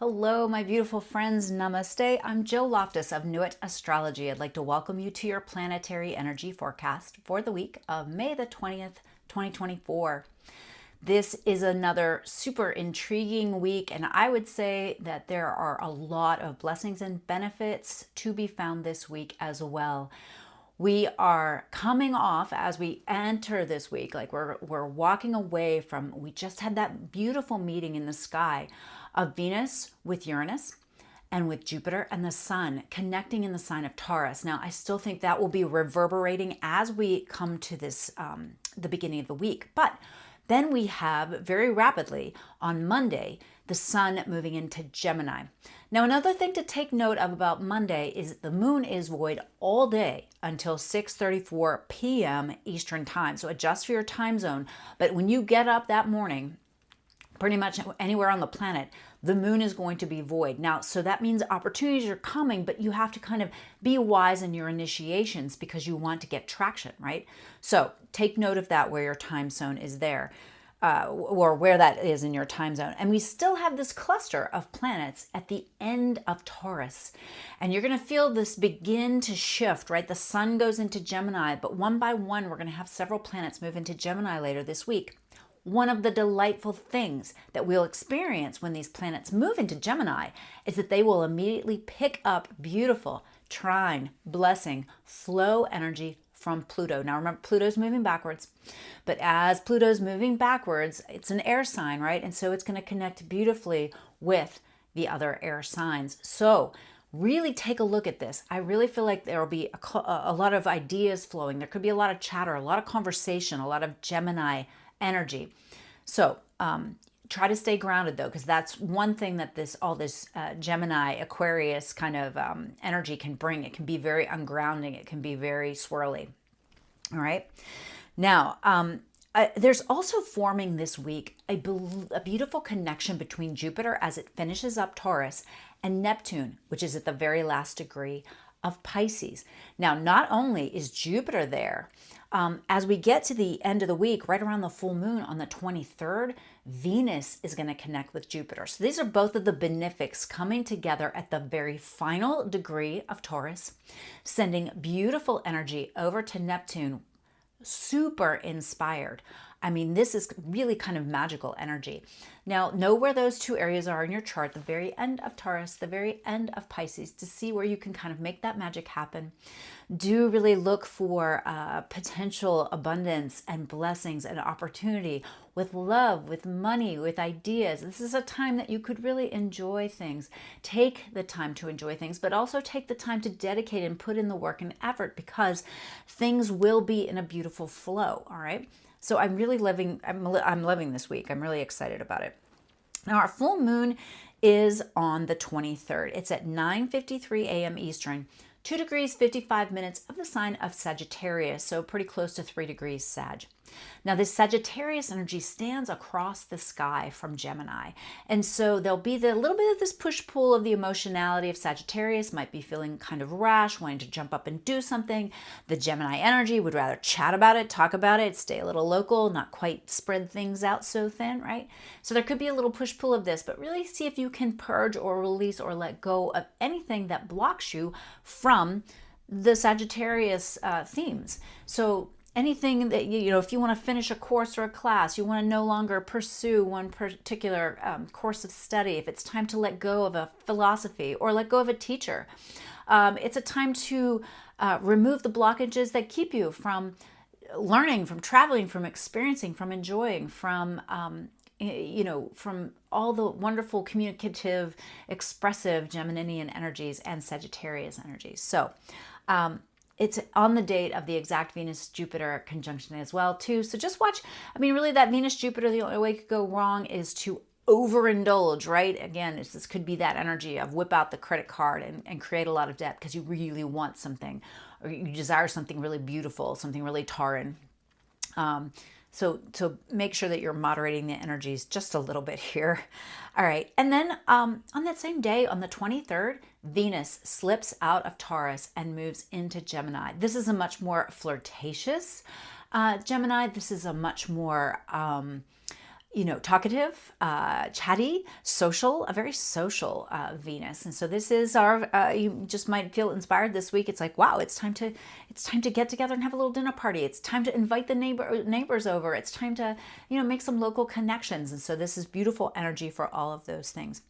Hello, my beautiful friends. Namaste. I'm Jill Loftus of Nuit Astrology. I'd like to welcome you to your planetary energy forecast for the week of May the 20th, 2024. This is another super intriguing week, and I would say that there are a lot of blessings and benefits to be found this week as well. We are coming off as we enter this week, like we're walking away from, we just had that beautiful meeting in the sky of Venus with Uranus and with Jupiter and the Sun connecting in the sign of Taurus. Now, I still think that will be reverberating as we come to this, the beginning of the week. But then we have very rapidly on Monday, the Sun moving into Gemini. Now, another thing to take note of about Monday is the moon is void all day until 6:34 p.m. Eastern time. So adjust for your time zone. But when you get up that morning, pretty much anywhere on the planet, the moon is going to be void. Now, so that means opportunities are coming, but you have to kind of be wise in your initiations because you want to get traction, right? So take note of that where your time zone is there. Or where that is in your time zone. And we still have this cluster of planets at the end of Taurus. And you're going to feel this begin to shift, right? The Sun goes into Gemini, but one by one, we're going to have several planets move into Gemini later this week. One of the delightful things that we'll experience when these planets move into Gemini is that they will immediately pick up beautiful trine, blessing, flow energy from Pluto. Now remember, Pluto's moving backwards, but as Pluto's moving backwards, it's an air sign, right? And so it's going to connect beautifully with the other air signs. So really take a look at this. I really feel like there will be a lot of ideas flowing. There could be a lot of chatter, a lot of conversation, a lot of Gemini energy. So try to stay grounded though, because that's one thing that all this Gemini, Aquarius kind of energy can bring. It can be very ungrounding. It can be very swirly. All right. Now, there's also forming this week a beautiful connection between Jupiter as it finishes up Taurus and Neptune, which is at the very last degree of Pisces. Now, not only is Jupiter there, as we get to the end of the week, right around the full moon on the 23rd, Venus is going to connect with Jupiter. So these are both of the benefics coming together at the very final degree of Taurus, sending beautiful energy over to Neptune, super inspired. I mean, this is really kind of magical energy. Now, know where those two areas are in your chart, the very end of Taurus, the very end of Pisces, to see where you can kind of make that magic happen. Do really look for potential abundance and blessings and opportunity with love, with money, with ideas. This is a time that you could really enjoy things. Take the time to enjoy things, but also take the time to dedicate and put in the work and effort because things will be in a beautiful flow, all right? So I'm really loving this week. I'm really excited about it. Now our full moon is on the 23rd. It's at 9:53 a.m. Eastern, 2 degrees 55 minutes of the sign of Sagittarius, so pretty close to 3 degrees Sag. Now this Sagittarius energy stands across the sky from Gemini. And so there'll be a little bit of this push-pull of the emotionality of Sagittarius, might be feeling kind of rash, wanting to jump up and do something. The Gemini energy would rather chat about it, talk about it, stay a little local, not quite spread things out so thin, right? So there could be a little push-pull of this, but really see if you can purge or release or let go of anything that blocks you from the Sagittarius themes. So anything that, if you want to finish a course or a class, you want to no longer pursue one particular course of study, if it's time to let go of a philosophy or let go of a teacher, it's a time to remove the blockages that keep you from learning, from traveling, from experiencing, from enjoying, from from all the wonderful communicative, expressive Geminian energies and Sagittarius energies. So it's on the date of the exact Venus-Jupiter conjunction as well, too. So just watch. I mean, really, that Venus-Jupiter, the only way it could go wrong is to overindulge, right? Again, this could be that energy of whip out the credit card and create a lot of debt because you really want something or you desire something really beautiful, something really Tauran. So make sure that you're moderating the energies just a little bit here. All right. And then on that same day, on the 23rd, Venus slips out of Taurus and moves into Gemini. This is a much more flirtatious Gemini. This is a much more talkative, chatty, social, a very social Venus. And so this is our, you just might feel inspired this week. It's like, wow, it's time to get together and have a little dinner party. It's time to invite the neighbors over. It's time to, make some local connections. And so this is beautiful energy for all of those things.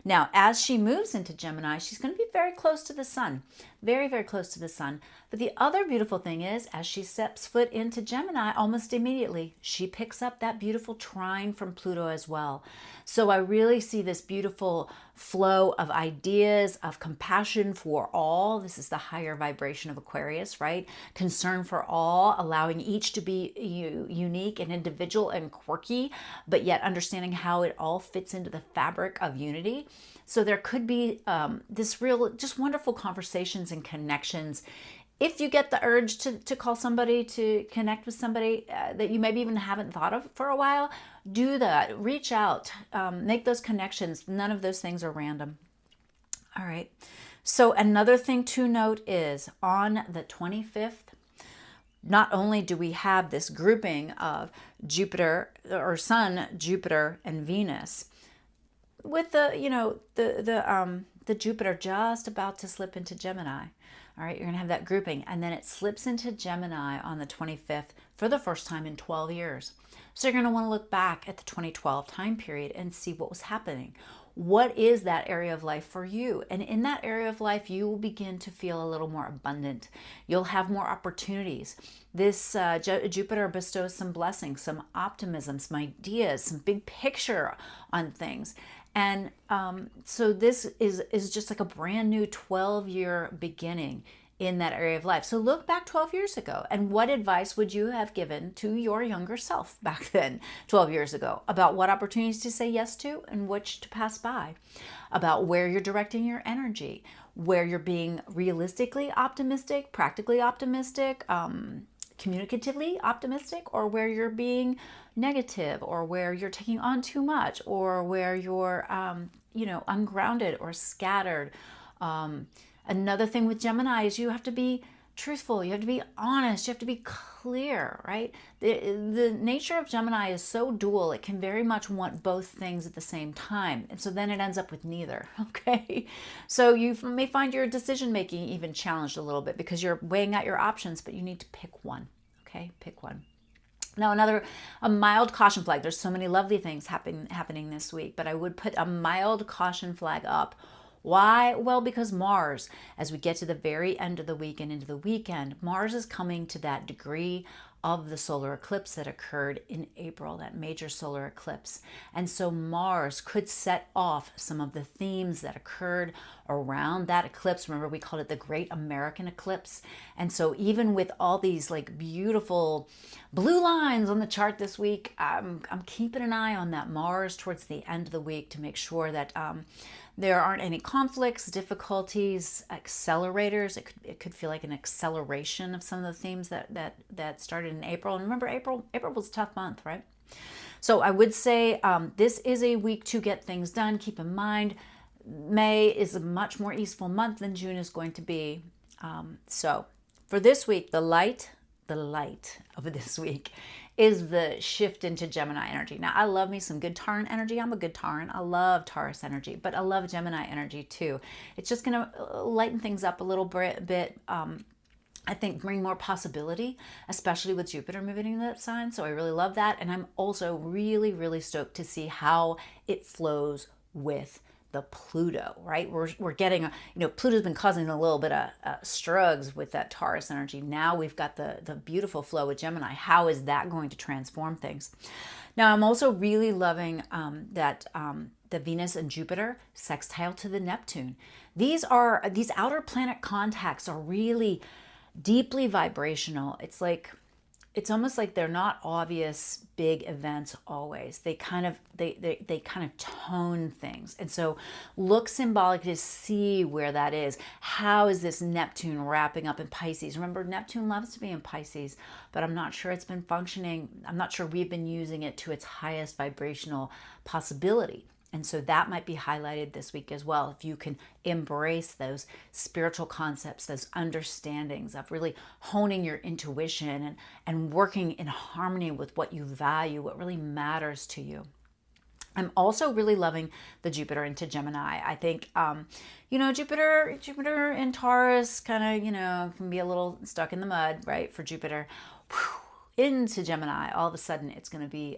Now, as she moves into Gemini, she's going to be very close to the sun, very, very close to the sun. But the other beautiful thing is, as she steps foot into Gemini, almost immediately, she picks up that beautiful trine from Pluto as well. So I really see this beautiful flow of ideas, of compassion for all. This is the higher vibration of Aquarius, right? Concern for all, allowing each to be unique and individual and quirky, but yet understanding how it all fits into the fabric of unity. So there could be this real, just wonderful conversations and connections. If you get the urge to call somebody, to connect with somebody that you maybe even haven't thought of for a while, do that. Reach out, make those connections. None of those things are random. All right. So another thing to note is on the 25th, not only do we have this grouping of Jupiter or Sun, Jupiter, and Venus, with the Jupiter just about to slip into Gemini. All right, you're going to have that grouping, and then it slips into Gemini on the 25th for the first time in 12 years. So you're going to want to look back at the 2012 time period and see what was happening. What is that area of life for you? And in that area of life, you will begin to feel a little more abundant. You'll have more opportunities. This Jupiter bestows some blessings, some optimism, some ideas, some big picture on things. And so this is just like a brand new 12-year beginning in that area of life. So look back 12 years ago, and what advice would you have given to your younger self back then, 12 years ago, about what opportunities to say yes to and which to pass by, about where you're directing your energy, where you're being realistically optimistic, practically optimistic, communicatively optimistic, or where you're being negative, or where you're taking on too much, or where you're ungrounded or scattered. Another thing with Gemini is you have to be truthful, you have to be honest, you have to be clear, right? The nature of Gemini is so dual, it can very much want both things at the same time. And so then it ends up with neither, okay? So you may find your decision making even challenged a little bit because you're weighing out your options, but you need to pick one, okay? Pick one. Now, a mild caution flag. There's so many lovely things happening this week, but I would put a mild caution flag up. Why? Well, because Mars, as we get to the very end of the week and into the weekend, Mars is coming to that degree of the solar eclipse that occurred in April, that major solar eclipse. And so Mars could set off some of the themes that occurred around that eclipse. Remember, we called it the Great American Eclipse. And so even with all these like beautiful blue lines on the chart this week, I'm keeping an eye on that Mars towards the end of the week to make sure that there aren't any conflicts, difficulties, accelerators. It could feel like an acceleration of some of the themes that started in April. And remember, April was a tough month, right? So I would say this is a week to get things done. Keep in mind, May is a much more easeful month than June is going to be. So for this week, the light of this week is the shift into Gemini energy. Now, I love me some good Tauran energy. I'm a good Tauran. I love Taurus energy, but I love Gemini energy too. It's just going to lighten things up a little bit. I think bring more possibility, especially with Jupiter moving into that sign. So I really love that. And I'm also really, really stoked to see how it flows with the Pluto, right? We're getting, Pluto's been causing a little bit of strugs with that Taurus energy. Now we've got the beautiful flow with Gemini. How is that going to transform things? Now, I'm also really loving that the Venus and Jupiter sextile to the Neptune. These outer planet contacts are really deeply vibrational. It's almost like they're not obvious big events always. They kind of tone things. And so look symbolic to see where that is. How is this Neptune wrapping up in Pisces? Remember, Neptune loves to be in Pisces, but I'm not sure it's been functioning. I'm not sure we've been using it to its highest vibrational possibility. And so that might be highlighted this week as well. If you can embrace those spiritual concepts, those understandings of really honing your intuition and working in harmony with what you value, what really matters to you. I'm also really loving the Jupiter into Gemini. I think, Jupiter in Taurus kind of, can be a little stuck in the mud, right? For Jupiter. Into Gemini, all of a sudden it's going to be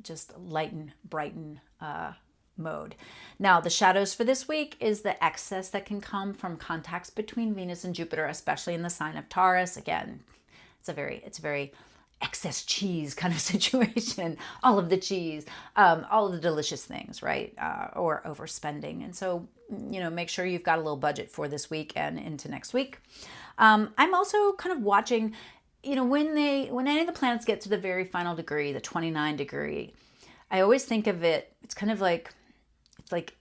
just lighten, brighten mode. Now, the shadows for this week is the excess that can come from contacts between Venus and Jupiter, especially in the sign of Taurus. Again, it's a very excess cheese kind of situation. All of the cheese, all of the delicious things, right? Or overspending. And so, make sure you've got a little budget for this week and into next week. I'm also kind of watching, when any of the planets get to the very final degree, the 29 degree, I always think of it, it's kind of like,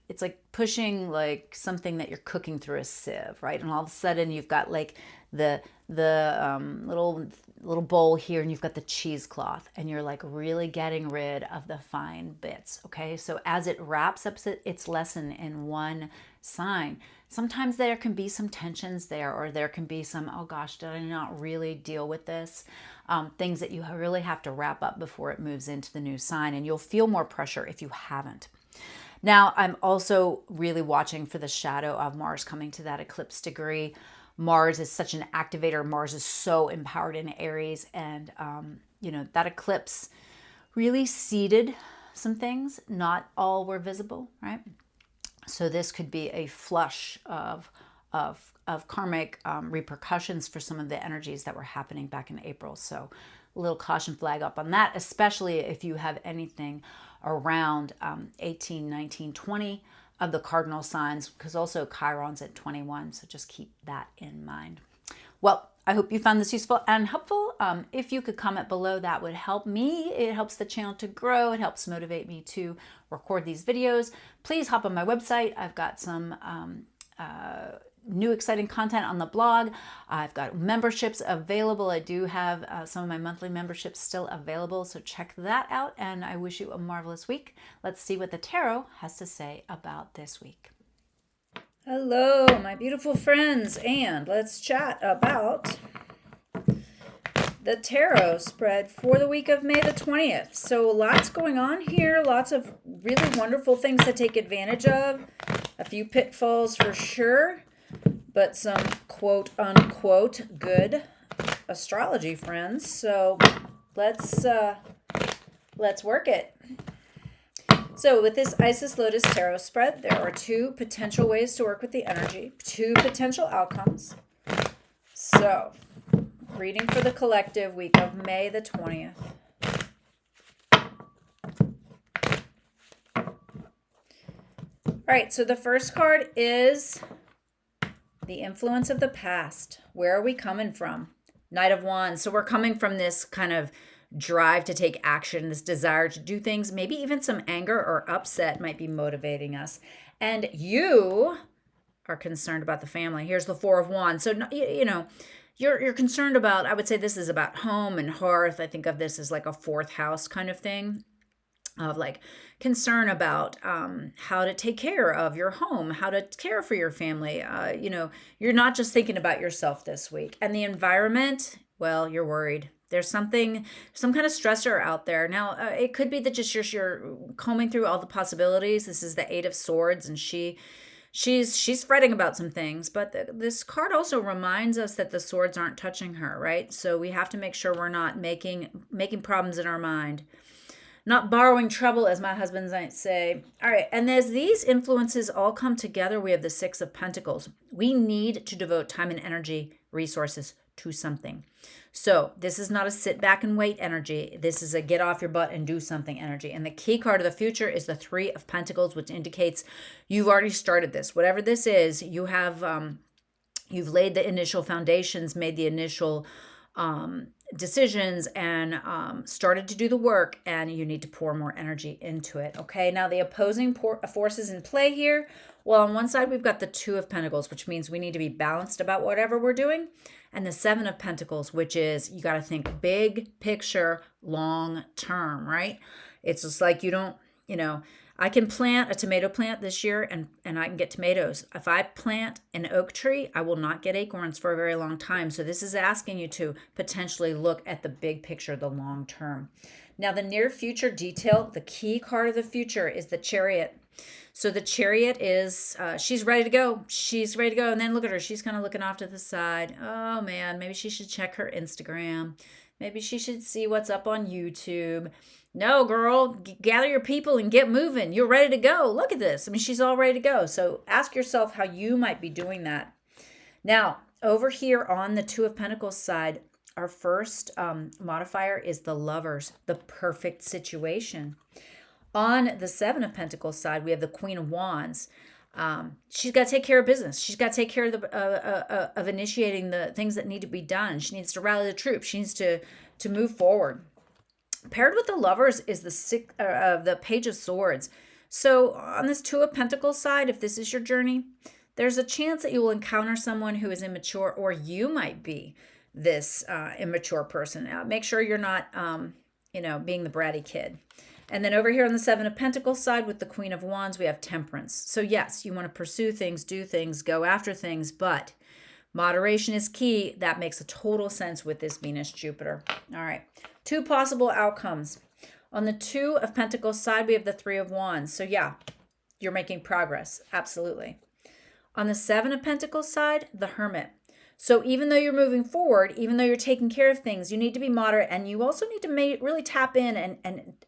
it's like pushing like something that you're cooking through a sieve, right? And all of a sudden you've got like the little bowl here, and you've got the cheesecloth, and you're like really getting rid of the fine bits. Okay, so as it wraps up its lesson in one sign, sometimes there can be some tensions there, or there can be some, oh gosh, did I not really deal with this? Things that you really have to wrap up before it moves into the new sign, and you'll feel more pressure if you haven't. Now, I'm also really watching for the shadow of Mars coming to that eclipse degree. Mars is such an activator. Mars is so empowered in Aries. And, that eclipse really seeded some things. Not all were visible, right? So this could be a flush of karmic repercussions for some of the energies that were happening back in April. So a little caution flag up on that, especially if you have anything around 18, 19, 20 of the cardinal signs, because also Chiron's at 21. So just keep that in mind. Well, I hope you found this useful and helpful. If you could comment below, that would help me. It helps the channel to grow. It helps motivate me to record these videos. Please hop on my website. I've got some new exciting content on the blog. I've got memberships available. I do have some of my monthly memberships still available, so check that out, and I wish you a marvelous week. Let's see what the tarot has to say about this week. Hello, my beautiful friends, and let's chat about the tarot spread for the week of May the 20th. So lots going on here, lots of really wonderful things to take advantage of, a few pitfalls for sure, but some quote unquote good astrology, friends. So let's work it. So with this Isis Lotus Tarot spread, there are two potential ways to work with the energy, two potential outcomes. So reading for the collective week of May the 20th. All right, so the first card is the influence of the past. Where are we coming from? Knight of Wands. So we're coming from this kind of drive to take action, this desire to do things, maybe even some anger or upset might be motivating us. And you are concerned about the family. Here's the Four of Wands. So, you're concerned about, I would say this is about home and hearth. I think of this as like a fourth house kind of thing, of like concern about how to take care of your home, how to care for your family. You're not just thinking about yourself this week. And the environment, well, you're worried. There's some kind of stressor out there. Now, it could be that just you're combing through all the possibilities. This is the Eight of Swords, and she's fretting about some things. But this card also reminds us that the swords aren't touching her, right? So we have to make sure we're not making problems in our mind. Not borrowing trouble, as my husband might say. All right, and as these influences all come together, we have the Six of Pentacles. We need to devote time and energy, resources to something. So this is not a sit back and wait energy. This is a get off your butt and do something energy. And the key card of the future is the Three of Pentacles, which indicates you've already started this. Whatever this is, you have you've laid the initial foundations, made the initial decisions, and started to do the work, and you need to pour more energy into it. Okay, now the opposing forces in play here. Well, on one side, we've got the Two of Pentacles, which means we need to be balanced about whatever we're doing. And the Seven of Pentacles, which is you got to think big picture, long term, right? It's just like you don't, I can plant a tomato plant this year and I can get tomatoes. If I plant an oak tree, I will not get acorns for a very long time. So this is asking you to potentially look at the big picture, the long term. Now, the near future detail, the key card of the future is the Chariot. So the Chariot is, she's ready to go. She's ready to go. And then look at her. She's kind of looking off to the side. Oh, man, maybe she should check her Instagram. Maybe she should see what's up on YouTube. No, girl, gather your people and get moving. You're ready to go. Look at this. I mean, she's all ready to go. So ask yourself how you might be doing that. Now, over here on the Two of Pentacles side, our first modifier is the Lovers, the perfect situation. On the Seven of Pentacles side, we have the Queen of Wands. She's got to take care of business. She's got to take care of of initiating the things that need to be done. She needs to rally the troops. She needs to move forward. Paired with the Lovers is the Page of Swords. So on this Two of Pentacles side, if this is your journey, there's a chance that you will encounter someone who is immature, or you might be this immature person. Make sure you're not, being the bratty kid. And then over here on the Seven of Pentacles side with the Queen of Wands, we have Temperance. So yes, you want to pursue things, do things, go after things, but moderation is key. That makes a total sense with this Venus-Jupiter. All right. Two possible outcomes. On the Two of Pentacles side, we have the Three of Wands. So yeah, you're making progress. Absolutely. On the Seven of Pentacles side, the Hermit. So even though you're moving forward, even though you're taking care of things, you need to be moderate, and you also need to really tap in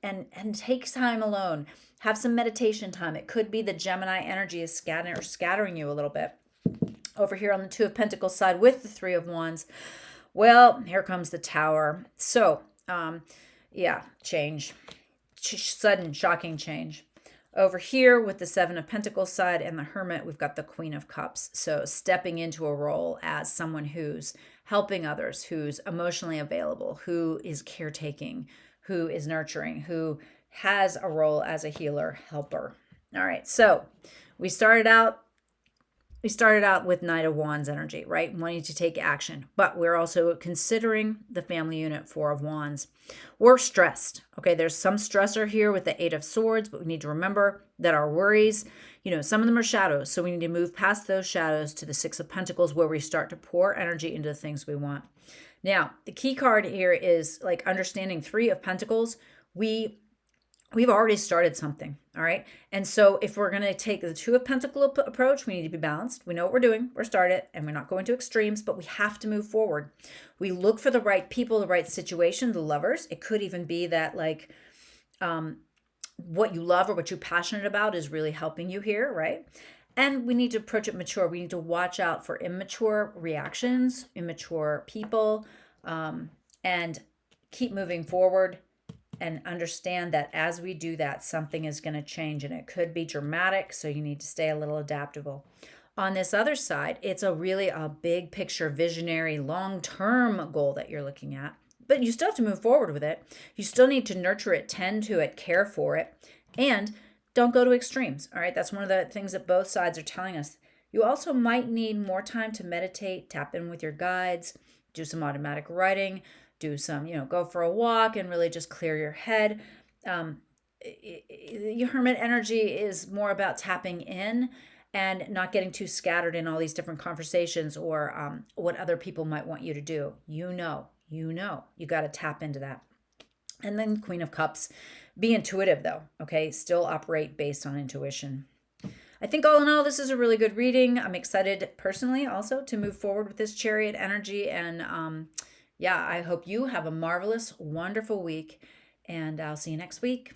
and take time alone. Have some meditation time. It could be the Gemini energy is scattering you a little bit. Over here on the Two of Pentacles side with the Three of Wands, well, here comes the Tower. So, change. Sudden, shocking change. Over here with the Seven of Pentacles side and the Hermit, we've got the Queen of Cups. So stepping into a role as someone who's helping others, who's emotionally available, who is caretaking, who is nurturing, who has a role as a healer, helper. All right, so we started out with Knight of Wands energy, right? Wanting to take action, but we're also considering the family unit, Four of Wands. We're stressed, okay? There's some stressor here with the Eight of Swords, but we need to remember that our worries, some of them are shadows, so we need to move past those shadows to the Six of Pentacles, where we start to pour energy into the things we want. Now, the key card here is like understanding Three of Pentacles. We've already started something, all right? And so if we're going to take the Two of Pentacles approach, we need to be balanced. We know what we're doing. We're started, and we're not going to extremes, but we have to move forward. We look for the right people, the right situation, the Lovers. It could even be that what you love or what you're passionate about is really helping you here, right? And we need to approach it mature. We need to watch out for immature reactions, immature people, and keep moving forward. And understand that as we do that, something is going to change, and it could be dramatic, so you need to stay a little adaptable. On this other side, it's really a big picture, visionary, long-term goal that you're looking at, but you still have to move forward with it. You still need to nurture it, tend to it, care for it, and don't go to extremes, all right? That's one of the things that both sides are telling us. You also might need more time to meditate, tap in with your guides, do some automatic writing, do some, go for a walk and really just clear your head. Your Hermit energy is more about tapping in and not getting too scattered in all these different conversations or what other people might want you to do. You got to tap into that. And then Queen of Cups, be intuitive though, okay? Still operate based on intuition. I think all in all, this is a really good reading. I'm excited personally also to move forward with this Chariot energy, and I hope you have a marvelous, wonderful week, and I'll see you next week.